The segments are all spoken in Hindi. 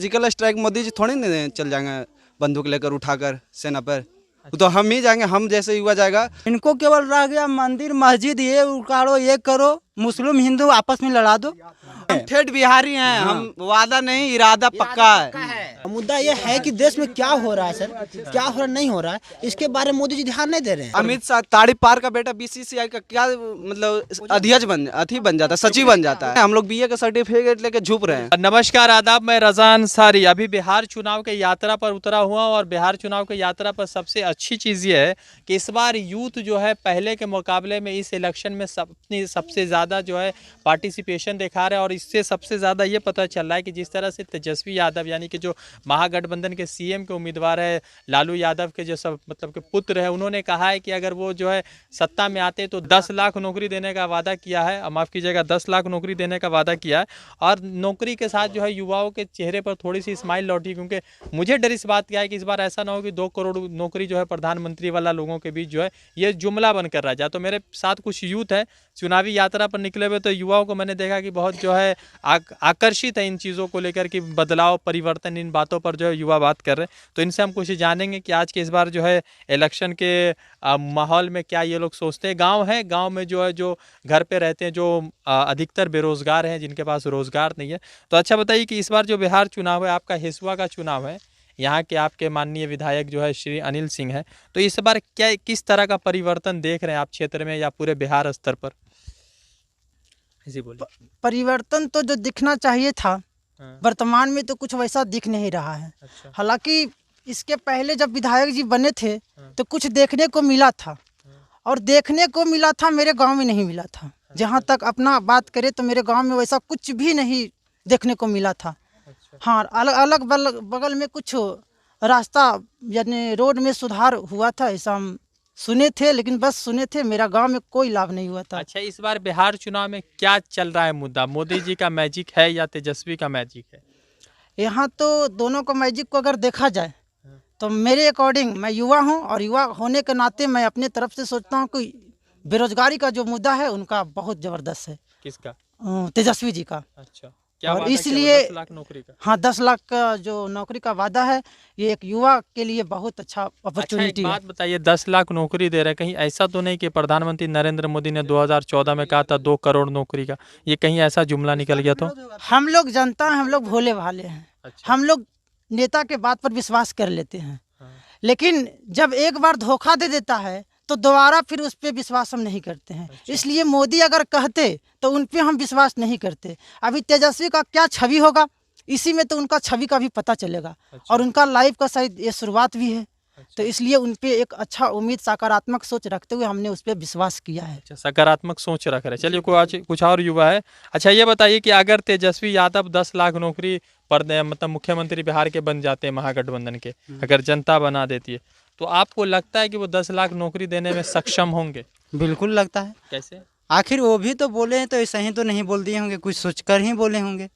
फिजिकल स्ट्राइक मोदी जी थोड़ी नहीं चल जाएंगे बंदूक लेकर उठाकर सेना पर। तो हम ही जाएंगे, हम जैसे युवा जाएगा। इनको केवल रह गया मंदिर मस्जिद ये उखाड़ो ये करो, मुस्लिम हिंदू आपस में लड़ा दो। हम ठेठ बिहारी हैं, हम वादा नहीं इरादा पक्का है। मुद्दा ये है कि देश में क्या हो रहा है सर, क्या हो रहा नहीं हो रहा है, इसके बारे में मोदी जी ध्यान नहीं दे रहे हैं। अमित शाह ताड़ी पार का बेटा बीसीसीआई का क्या मतलब अध्यक्ष बन जाता है, सचिव बन जाता है। हम लोग बीए का सर्टिफिकेट लेके झुक रहे हैं। नमस्कार आदाब, मैं रजा अंसारी। अभी बिहार चुनाव के यात्रा पर उतरा हुआ और बिहार चुनाव के यात्रा पर सबसे अच्छी चीज़ ये है कि इस बार यूथ जो है पहले के मुकाबले में इस इलेक्शन में सबसे ज़्यादा जो है पार्टिसिपेशन दिखा रहा है। और इससे सबसे ज़्यादा ये पता चल रहा है कि जिस तरह से तेजस्वी यादव यानी कि जो महागठबंधन के सीएम के उम्मीदवार है लालू यादव के जो सब मतलब के पुत्र है, उन्होंने कहा है कि अगर वो जो है सत्ता में आते तो 10 लाख नौकरी देने का वादा किया है, माफ़ कीजिएगा 10 लाख नौकरी देने का वादा किया है। और नौकरी के साथ जो है युवाओं के चेहरे पर थोड़ी सी स्माइल लौटी, क्योंकि मुझे डर इस बात का है कि इस बार ऐसा ना हो कि 2 करोड़ नौकरी जो है प्रधानमंत्री वाला लोगों के बीच जो है ये जुमला बनकर रह जाए। तो मेरे साथ कुछ यूथ है चुनावी यात्रा पर निकले हुए, तो युवाओं को मैंने देखा कि बहुत जो है आकर्षित है इन चीज़ों को लेकर कि बदलाव परिवर्तन, इन बातों पर जो है युवा बात कर रहे हैं। तो इनसे हम कुछ जानेंगे कि आज के इस बार जो है इलेक्शन के माहौल में क्या ये लोग सोचते हैं। गांव में जो है जो घर पे रहते हैं, जो अधिकतर बेरोजगार हैं, जिनके पास रोजगार नहीं है। तो अच्छा बताइए कि इस बार जो बिहार चुनाव है, आपका हिसुआ का चुनाव है, यहाँ के आपके माननीय विधायक जो है श्री अनिल सिंह है, तो इस बार क्या किस तरह का परिवर्तन देख रहे हैं आप क्षेत्र में या पूरे बिहार स्तर पर? इसी बोलिए। परिवर्तन तो जो दिखना चाहिए था वर्तमान में तो कुछ वैसा दिख नहीं रहा है। अच्छा। हालांकि इसके पहले जब विधायक जी बने थे तो कुछ देखने को मिला था, और देखने को मिला था मेरे गांव में नहीं मिला था। जहां तक अपना बात करें तो मेरे गांव में वैसा कुछ भी नहीं देखने को मिला था। हाँ, अलग बगल में कुछ रास्ता यानी रोड में सुधार हुआ था, ऐसा हम सुने थे, लेकिन बस सुने थे, मेरा गांव में कोई लाभ नहीं हुआ था। अच्छा, इस बार बिहार चुनाव में क्या चल रहा है मुद्दा? मोदी जी का मैजिक है या तेजस्वी का मैजिक है? यहाँ तो दोनों को मैजिक को अगर देखा जाए तो मेरे अकॉर्डिंग, मैं युवा हूँ और युवा होने के नाते मैं अपने तरफ से सोचता हूँ कि बेरोजगारी का जो मुद्दा है उनका बहुत जबरदस्त है। किसका? तेजस्वी जी का। अच्छा, क्या और वादा इसलिए 10 लाख नौकरी का? हाँ, 10 लाख का जो नौकरी का वादा है ये एक युवा के लिए बहुत अच्छा अच्छा, एक अपॉर्चुनिटी है। बात बताइए, 10 लाख नौकरी दे रहे, कहीं ऐसा तो नहीं कि प्रधानमंत्री नरेंद्र मोदी ने 2014 में कहा था 2 करोड़ नौकरी का, ये कहीं ऐसा जुमला निकल गया तो? हम लोग जनता हैं, हम लोग भोले भाले हैं। अच्छा। हम लोग नेता के बात पर विश्वास कर लेते हैं, लेकिन जब एक बार धोखा दे देता है तो दोबारा फिर उस पर विश्वास हम नहीं करते हैं। अच्छा। इसलिए मोदी अगर कहते तो उन पे हम विश्वास नहीं करते। अभी तेजस्वी का क्या छवि होगा, इसी में तो उनका छवि का भी पता चलेगा। अच्छा। और उनका लाइफ का शायद ये शुरुआत भी है। अच्छा। तो इसलिए उन पे एक अच्छा उम्मीद, सकारात्मक सोच रखते हुए हमने उस पर विश्वास किया है। अच्छा, सकारात्मक सोच रख रहे हैं। चलिए, कुछ और युवा है। अच्छा, ये बताइए कि अगर तेजस्वी यादव 10 लाख नौकरी पर मतलब मुख्यमंत्री बिहार के बन जाते हैं महागठबंधन के, अगर जनता बना देती है, तो आपको लगता है कि वो 10 लाख नौकरी देने में सक्षम होंगे? बिल्कुल लगता है। कैसे? आखिर वो भी तो बोले हैं, तो ऐसा ही तो नहीं बोल दिए होंगे, कुछ सोचकर ही बोले होंगे।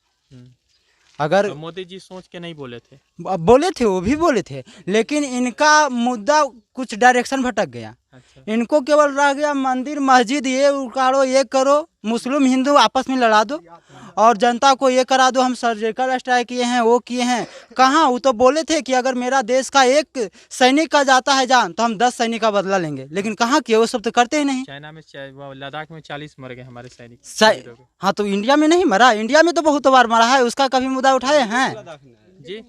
अगर तो मोदी जी सोच के नहीं बोले थे? बोले थे, वो भी बोले थे, लेकिन इनका मुद्दा कुछ डायरेक्शन भटक गया। अच्छा। इनको केवल रह गया मंदिर मस्जिद ये उखाड़ो ये करो, मुस्लिम हिंदू आपस में लड़ा दो, और जनता को ये करा दो हम सर्जिकल स्ट्राइक किए हैं, वो किए हैं। कहाँ? वो तो बोले थे कि अगर मेरा देश का एक सैनिक का जाता है जान तो हम 10 सैनिक का बदला लेंगे, लेकिन कहाँ किए? वो सब तो करते ही नहीं। चाइना में लद्दाख में 40 मर गए हमारे सैनिक। हाँ, तो इंडिया में नहीं मरा? इंडिया में तो बहुत बार मरा है, उसका कभी मुद्दा उठाए हैं जी?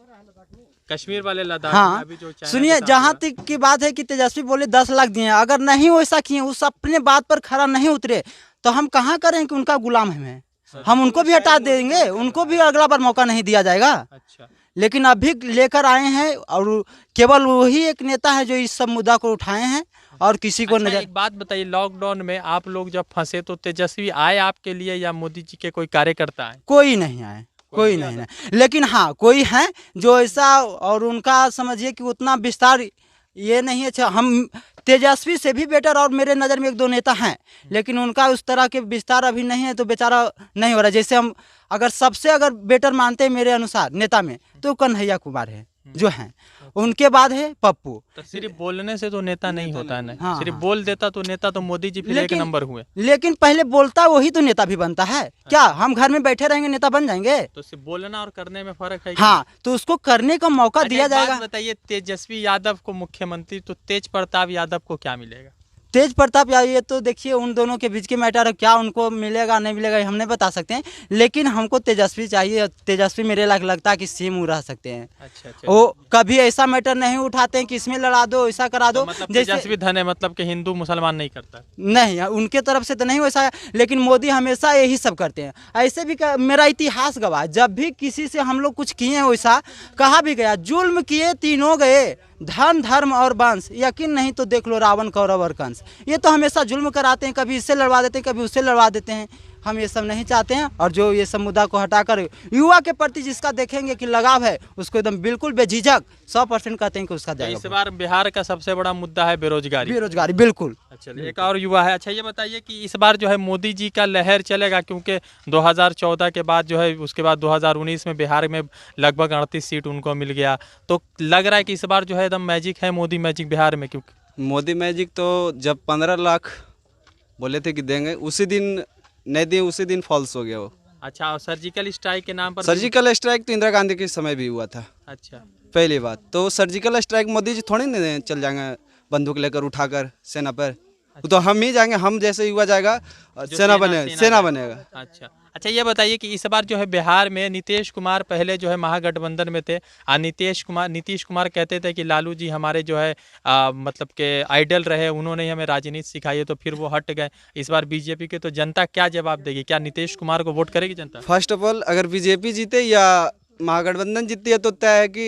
कश्मीर वाले लद्दाख में हाँ, अभी जो चाइना सुनिए, के साथ जहाँ हुआ। तक की बात है कि तेजस्वी बोले 10 लाख दिए हैं, अगर नहीं वैसा किए, उस अपने बात पर खरा नहीं उतरे, तो हम कहाँ करें कि उनका गुलाम हैं? हम उनको भी हटा देंगे, उनको भी अगला बार मौका नहीं दिया जाएगा। अच्छा। लेकिन अभी लेकर आए हैं, और केवल वही एक नेता है जो इस सब मुद्दा को उठाए हैं, और किसी को अच्छा, नजर। एक बात बताइए, लॉकडाउन में आप लोग जब फंसे तो तेजस्वी आए आपके लिए या मोदी जी के कोई कार्यकर्ता आए? कोई नहीं आए, कोई नहीं है, लेकिन हाँ कोई है जो ऐसा, और उनका समझिए कि उतना विस्तार ये नहीं है। अच्छा, हम तेजस्वी से भी बेटर और मेरे नज़र में 1-2 नेता हैं, लेकिन उनका उस तरह के विस्तार अभी नहीं है, तो बेचारा नहीं हो रहा। जैसे हम अगर सबसे बेटर मानते हैं मेरे अनुसार नेता में, तो कन्हैया कुमार है। जो हैं, उनके बाद है पप्पू। तो सिर्फ बोलने से तो नेता नहीं होता है ना, हाँ, सिर्फ हाँ। बोल देता तो नेता तो मोदी जी फिर एक नंबर हुए। लेकिन पहले बोलता वही तो नेता भी बनता है क्या? हम घर में बैठे रहेंगे नेता बन जाएंगे? तो सिर्फ बोलना और करने में फर्क है क्या? हाँ, तो उसको करने का मौका अच्छा, दिया एक बात जाएगा। बताइए, तेजस्वी यादव को मुख्यमंत्री तो तेज प्रताप यादव को क्या मिलेगा? तेज प्रताप यादव, ये तो देखिए उन दोनों के बीच के मैटर है, क्या उनको मिलेगा नहीं मिलेगा ये हम नहीं बता सकते हैं, लेकिन हमको तेजस्वी चाहिए। तेजस्वी मेरे लगता है कि सीएम रह सकते हैं। अच्छा अच्छा। वो कभी ऐसा मैटर नहीं उठाते हैं कि इसमें लड़ा दो, ऐसा करा तो दो। मतलब जैसे तेजस्वी धन है, मतलब कि हिंदू मुसलमान नहीं करता। नहीं, उनके तरफ से तो नहीं वैसा है, लेकिन मोदी हमेशा यही सब करते हैं। ऐसे भी मेरा इतिहास गवाह, जब भी किसी से हम लोग कुछ किए वैसा कहा भी गया, जुल्म किए तीनों गए, धन धर्म और वंश। यकीन नहीं तो देख लो रावण कौरव और कंस। ये तो हमेशा जुल्म कराते हैं, कभी इससे लड़वा देते हैं, कभी उससे लड़वा देते हैं। हम ये सब नहीं चाहते हैं, और जो ये सब मुद्दा को हटाकर युवा के प्रति जिसका देखेंगे कि लगाव है, उसको एकदम बिल्कुल बेझिझक 100% कहते हैं कि उसका तो जाएगा। इस बार बिहार का सबसे बड़ा मुद्दा है बेरोजगारी। बेरोजगारी, बिल्कुल। अच्छा, एक और युवा है। अच्छा, ये बताइए कि इस बार जो है मोदी जी का लहर चलेगा, क्योंकि 2014 के बाद जो है, उसके बाद 2019 में बिहार में लगभग 38 सीट उनको मिल गया, तो लग रहा है कि इस बार जो है एकदम मैजिक है, मोदी मैजिक बिहार में। क्योंकि मोदी मैजिक तो जब 15 लाख बोले थे कि देंगे, उसी दिन नहीं दिए, उसी दिन फॉल्स हो गया वो। अच्छा, और सर्जिकल स्ट्राइक के नाम पर सर्जिकल स्ट्राइक तो इंदिरा गांधी के समय भी हुआ था। अच्छा, पहली बात तो सर्जिकल स्ट्राइक मोदी जी थोड़ी नहीं चल जाएंगे बंदूक लेकर उठाकर सेना पर, वो तो हम ही जाएंगे, हम जैसे युवा जाएगा सेना बनेगा। अच्छा अच्छा, ये बताइए कि इस बार जो है बिहार में नीतीश कुमार पहले जो है महागठबंधन में थे, और नीतीश कुमार कहते थे कि लालू जी हमारे जो है मतलब के आइडल रहे, उन्होंने ही हमें राजनीति सिखाई है, तो फिर वो हट गए। इस बार बीजेपी के तो जनता क्या जवाब देगी? क्या नीतीश कुमार को वोट करेगी जनता? फर्स्ट ऑफ ऑल अगर बीजेपी जीते या महागठबंधन जीती है तो तय है कि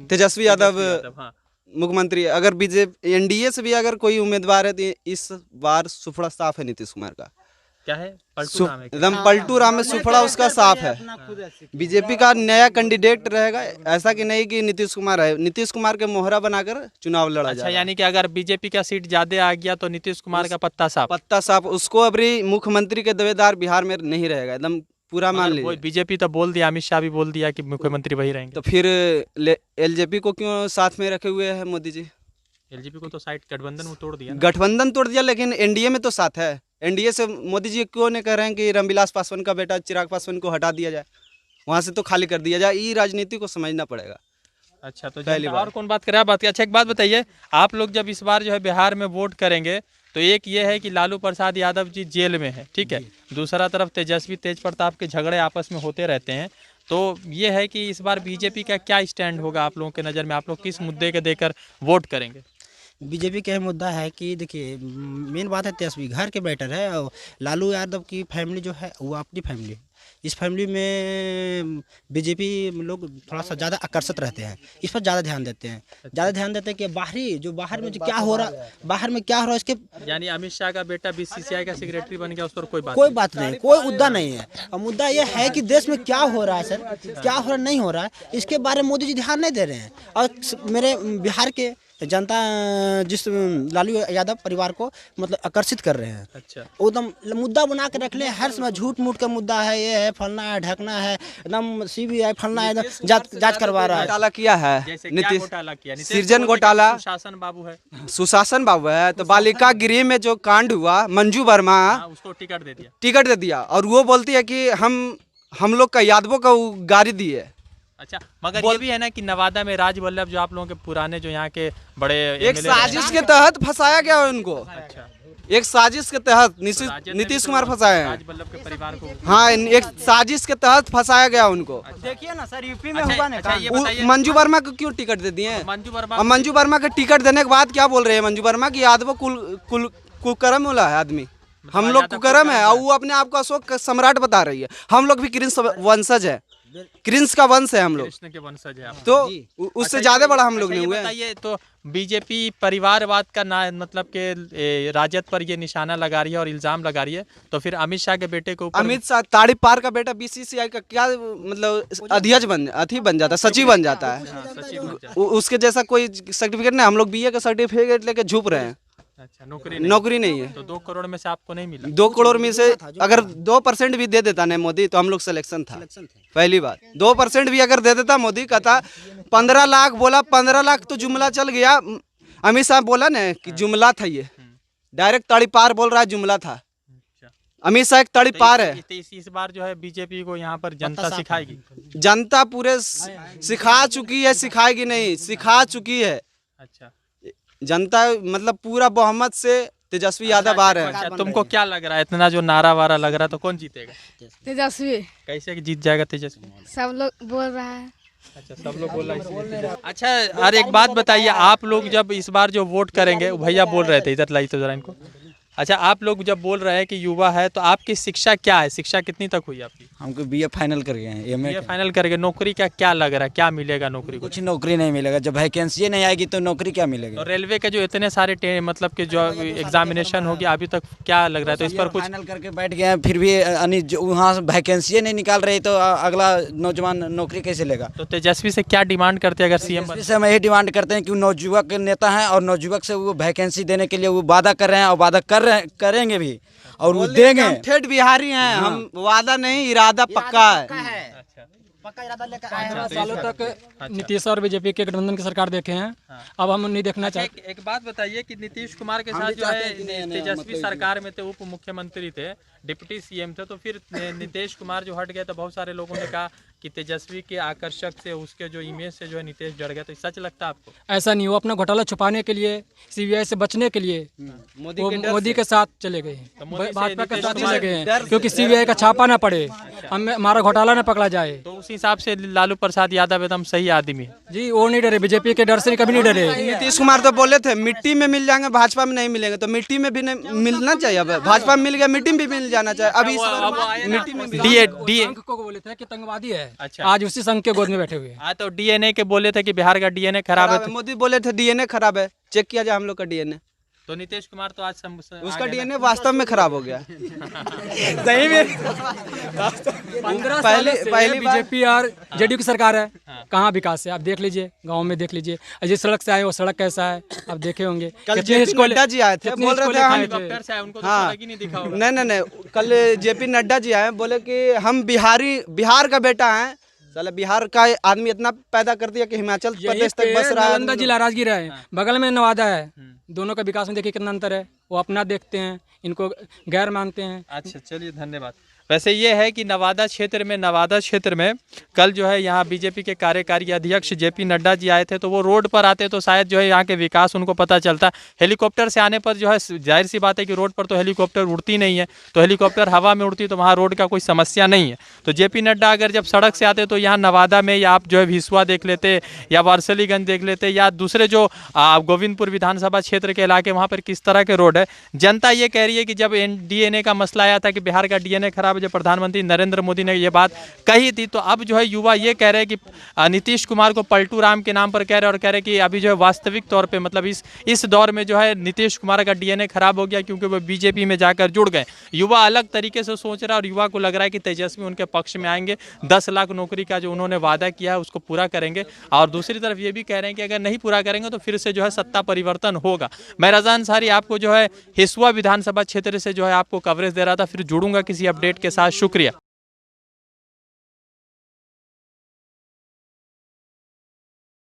तेजस्वी यादव हाँ। मुख्यमंत्री। अगर बीजेपी एनडीए से भी अगर कोई उम्मीदवार है तो इस बार सुफड़ा साफ है नीतीश कुमार का। क्या है? पलटू नाम है क्या? एकदम पलटू राम में सुफड़ा उसका साफ है। बीजेपी का नया कैंडिडेट रहेगा, ऐसा कि नहीं कि नीतीश कुमार है, नीतीश कुमार के मोहरा बनाकर चुनाव लड़ा अच्छा, जाएगा। यानी कि अगर बीजेपी का सीट ज्यादा आ गया तो नीतीश कुमार का पत्ता साफ। उसको अभी मुख्यमंत्री के दावेदार बिहार में नहीं रहेगा, एकदम पूरा मान लीजिए। बीजेपी तो बोल दिया, अमित शाह भी बोल दिया कि मुख्यमंत्री वही रहेंगे। तो फिर एलजेपी को क्यों साथ में रखे हुए हैं मोदी जी? एलजेपी को तो साइड गठबंधन में तोड़ दिया ना। गठबंधन तोड़ दिया, लेकिन एनडीए में तो साथ है। एनडीए से मोदी जी क्यों नहीं कह रहे हैं कि रामविलास पासवान का बेटा चिराग पासवान को हटा दिया जाए, वहाँ से तो खाली कर दिया जाए? ये राजनीति को समझना पड़ेगा। अच्छा, तो पहली बार और कौन बात करे? आप बात। अच्छा, एक बात बताइए, आप लोग जब इस बार जो है बिहार में वोट करेंगे, तो एक ये है कि लालू प्रसाद यादव जी जेल में है, ठीक है, दूसरा तरफ तेजस्वी तेज प्रताप के झगड़े आपस में होते रहते हैं, तो ये है कि इस बार बीजेपी का क्या स्टैंड होगा आप लोगों के नज़र में? आप लोग किस मुद्दे के देकर वोट करेंगे? बीजेपी का मुद्दा है कि देखिए, मेन बात है तेजस्वी घर के बेटर है, और लालू यादव की फैमिली जो है वो अपनी फैमिली है। इस फैमिली में बीजेपी लोग थोड़ा सा ज़्यादा आकर्षित रहते हैं, इस पर ज़्यादा ध्यान देते हैं। ज़्यादा ध्यान देते हैं कि बाहर में जो क्या हो रहा है इसके, यानी अमित शाह का बेटा बीसीसीआई का सेक्रेटरी बन गया, उस पर कोई बात नहीं, कोई मुद्दा नहीं है। और मुद्दा यह है कि देश में क्या हो रहा है सर, क्या हो रहा नहीं हो रहा है, इसके बारे में मोदी जी ध्यान नहीं दे रहे हैं। और मेरे बिहार के जनता जिस लालू यादव परिवार को मतलब आकर्षित कर रहे हैं। अच्छा, एकदम मुद्दा बना के रख ले, हर समय झूठ मूठ का मुद्दा है, ये है फलना है ढकना है, एकदम सीबीआई फलना है, जांच करवा रहा है। घोटाला किया है नीतीश, घोटाला किया सृजन घोटाला, सुशासन बाबू है, सुशासन बाबू है, तो बालिका गृह में जो कांड हुआ, मंजू वर्मा उसको टिकट दे दिया, और वो बोलती है कि हम लोग का यादवों का गाड़ी दी है। अच्छा, मगर ये भी है ना कि नवादा में राज वल्लभ जो आप लोगों के पुराने जो यहाँ के बड़े एक साजिश के तहत फंसाया गया उनको। अच्छा, एक साजिश के तहत नीतीश कुमार फंसाए हैं। राज वल्लभ के परिवार को, हाँ, एक साजिश के तहत फंसाया गया उनको। देखिए ना सर, यूपी में अच्छा, हुआ अच्छा, ये बताइए, मंजू वर्मा को क्यों टिकट दे दिए? मंजू वर्मा के टिकट देने के बाद क्या बोल रहे हैं मंजू वर्मा की यादव कुकर्म वाला है आदमी, हम लोग कुकर्म है, और वो अपने आप को अशोक सम्राट बता रही है। हम लोग भी कृष्ण वंशज है, कृष्ण का वंश है हम लोग, कृष्ण के वंशज है, तो उससे ज्यादा बड़ा हम लोग नहीं हुए। बताइए, तो बीजेपी परिवारवाद का ना मतलब के राजद पर ये निशाना लगा रही है और इल्जाम लगा रही है, तो फिर अमित शाह के बेटे को अमित शाह ताड़ी पार का बेटा बीसीसीआई का क्या मतलब अध्यक्ष बन जाता है, सचिव बन जाता है। उसके जैसा कोई सर्टिफिकेट नहीं, हम लोग बीए का सर्टिफिकेट लेके झुप रहे हैं। अच्छा, नौकरी नहीं। नौकरी नहीं है। तो 2 करोड़ में से आपको नहीं मिला? 2 करोड़ में से अगर 2% भी दे देता ना मोदी तो हम लोग सिलेक्शन था। पहली बात 2% भी अगर दे देता मोदी, कहता 15 लाख बोला, 15 लाख तो जुमला चल गया। अमित शाह बोला ना कि जुमला था, ये डायरेक्ट तड़ी पार बोल रहा है, जुमला था। अमित शाह एक तड़ी पार है। इस बार जो है बीजेपी को यहाँ पर जनता सिखाएगी। जनता पूरे सिखा चुकी है, सिखाएगी नहीं, सिखा चुकी है। अच्छा, जनता मतलब पूरा बहुमत से तेजस्वी यादव आ रहे हैं। अच्छा, तुमको क्या लग रहा है, इतना जो नारा वारा लग रहा है, तो कौन जीतेगा? तेजस्वी। कैसे जीत जाएगा तेजस्वी? सब लोग बोल रहा है। अच्छा, सब लोग बोल रहे हैं। अच्छा, और एक बात बताइए, आप लोग जब इस बार जो वोट करेंगे, भैया बोल रहे थे, इधर लाइए तो जरा इनको। अच्छा, आप लोग जब बोल रहे हैं कि युवा है, तो आपकी शिक्षा क्या है? शिक्षा कितनी तक हुई आपकी? हमको बीए फाइनल कर गए हैं। ये फाइनल करके नौकरी का क्या लग रहा है, क्या मिलेगा नौकरी को? कुछ नौकरी नहीं मिलेगा, जब वैकेंसी नहीं आएगी तो नौकरी क्या मिलेगी? और रेलवे के जो इतने सारे मतलब कि जो एग्जामिनेशन हो गया अभी तक, क्या लग रहा है? तो इस पर कुछ फाइनल करके बैठ गए हैं, फिर भी वहाँ वैकेंसी नहीं निकाल रही, तो अगला नौजवान नौकरी कैसे लेगा? तो तेजस्वी से क्या डिमांड करते हैं अगर सीएम बने? इससे हम यही डिमांड करते हैं कि नवयुवक नेता हैं और नवयुवक से वो वैकेंसी देने के लिए वो वादा कर रहे हैं और वादा करेंगे भी और वो देंगे। हम ठेठ बिहारी हैं, हम वादा नहीं, इरादा पक्का है। अच्छा, पक्का इरादा लेकर आए हैं। 15 सालों तक नीतीश और बीजेपी के गठबंधन की सरकार देखे हैं, अब हम नहीं देखना चाहते। एक बात बताइए कि नीतीश कुमार के साथ जो है तेजस्वी सरकार में थे, उप मुख्यमंत्री थे, डिप्टी सीएम थे, तो फिर नीतीश कुमार जो हट गए तो बहुत सारे लोगों ने कहा कि तेजस्वी के आकर्षक से, उसके जो इमेज से जो है नीतीश डर गया। तो सच लगता है आपको? ऐसा नहीं, वो अपना घोटाला छुपाने के लिए, सीबीआई से बचने के लिए वो मोदी के साथ चले गए, भाजपा के साथ चले गए हैं, क्योंकि सीबीआई का छापा ना पड़े, हमारा घोटाला ना पकड़ा जाए। तो उस हिसाब से लालू प्रसाद यादव एकदम सही आदमी है जी, वो नहीं डरे, बीजेपी के डर से कभी नहीं डरे। नीतीश कुमार तो बोले थे मिट्टी में मिल जाएंगे, भाजपा में नहीं मिलेंगे, तो मिट्टी में भी नहीं मिलना चाहिए। अब भाजपा में मिल गया, मिट्टी में भी मिल जाना चाहिए। अभी मिट्टी में डीए को बोले थे कि तंगवादी है, अच्छा, आज उसी संघ के गोद में बैठे हुए हैं। हाँ, तो डीएनए के बोले थे कि बिहार का डीएनए खराब है। मोदी बोले थे डीएनए खराब है, चेक किया जाए हम लोग का डीएनए। तो नीतीश कुमार तो आज उसका डीएनए वास्तव में खराब हो गया। सही में 15 पहले बीजेपी और जेडीयू की सरकार है, कहाँ विकास है? आप देख लीजिए, गांव में देख लीजिए, जिस सड़क से आए वो सड़क कैसा है आप देखे होंगे। कल जेपी नड्डा जी आए थे, बोल रहे थे हम हेलीकॉप्टर से आए, उनको तो हाँ, सड़क ही नहीं दिखा होगा। नहीं, कल जेपी नड्डा जी आए, बोले कि हम बिहार का बेटा हैं। साला बिहार का आदमी इतना पैदा कर दिया कि हिमाचल प्रदेश तक बस रहा है। नालंदा जिला राजगीर है, बगल में नवादा है, दोनों का विकास में देखिए कितना अंतर है। वो अपना देखते हैं, इनको गैर मानते हैं। अच्छा, चलिए, धन्यवाद। वैसे ये है कि नवादा क्षेत्र में कल जो है यहाँ बीजेपी के कार्यकारी अध्यक्ष जेपी नड्डा जी आए थे, तो वो रोड पर आते तो शायद जो है यहाँ के विकास उनको पता चलता। हेलीकॉप्टर से आने पर जो है जाहिर सी बात है कि रोड पर तो हेलीकॉप्टर उड़ती नहीं है, तो हेलीकॉप्टर हवा में उड़ती, तो वहाँ रोड का कोई समस्या नहीं है। तो जेपी नड्डा अगर जब सड़क से आते तो यहाँ नवादा में या आप जो है भिसुआ देख लेते, या वारसलीगंज देख लेते, या दूसरे जो गोविंदपुर विधानसभा क्षेत्र के इलाके, वहाँ पर किस तरह के रोड है। जनता ये कह रही है कि जब डीएनए का मसला आया था कि बिहार का डीएनए खराब, जब प्रधानमंत्री नरेंद्र मोदी ने ये बात कही थी, तो अब जो है युवा ये कह रहे हैं कि नीतीश कुमार को पलटू राम के नाम पर कह रहे हैं, और कह रहे हैं कि अभी जो है वास्तविक तौर पे मतलब इस दौर में जो है नीतीश कुमार का डीएनए खराब हो गया, क्योंकि वो बीजेपी में जाकर जुड़ गए। युवा अलग तरीके से सोच रहा है, और युवा को लग रहा है कि तेजस्वी उनके पक्ष में आएंगे, 10 लाख नौकरी का जो उन्होंने वादा किया है उसको पूरा करेंगे। और दूसरी तरफ ये भी कह रहे हैं कि अगर नहीं पूरा करेंगे तो फिर से जो है सत्ता परिवर्तन होगा। मैं रज़ा अंसारी आपको जो है हिसुआ विधानसभा क्षेत्र से जो है आपको कवरेज दे रहा था। फिर जुड़ूंगा किसी अपडेट के साथ। शुक्रिया।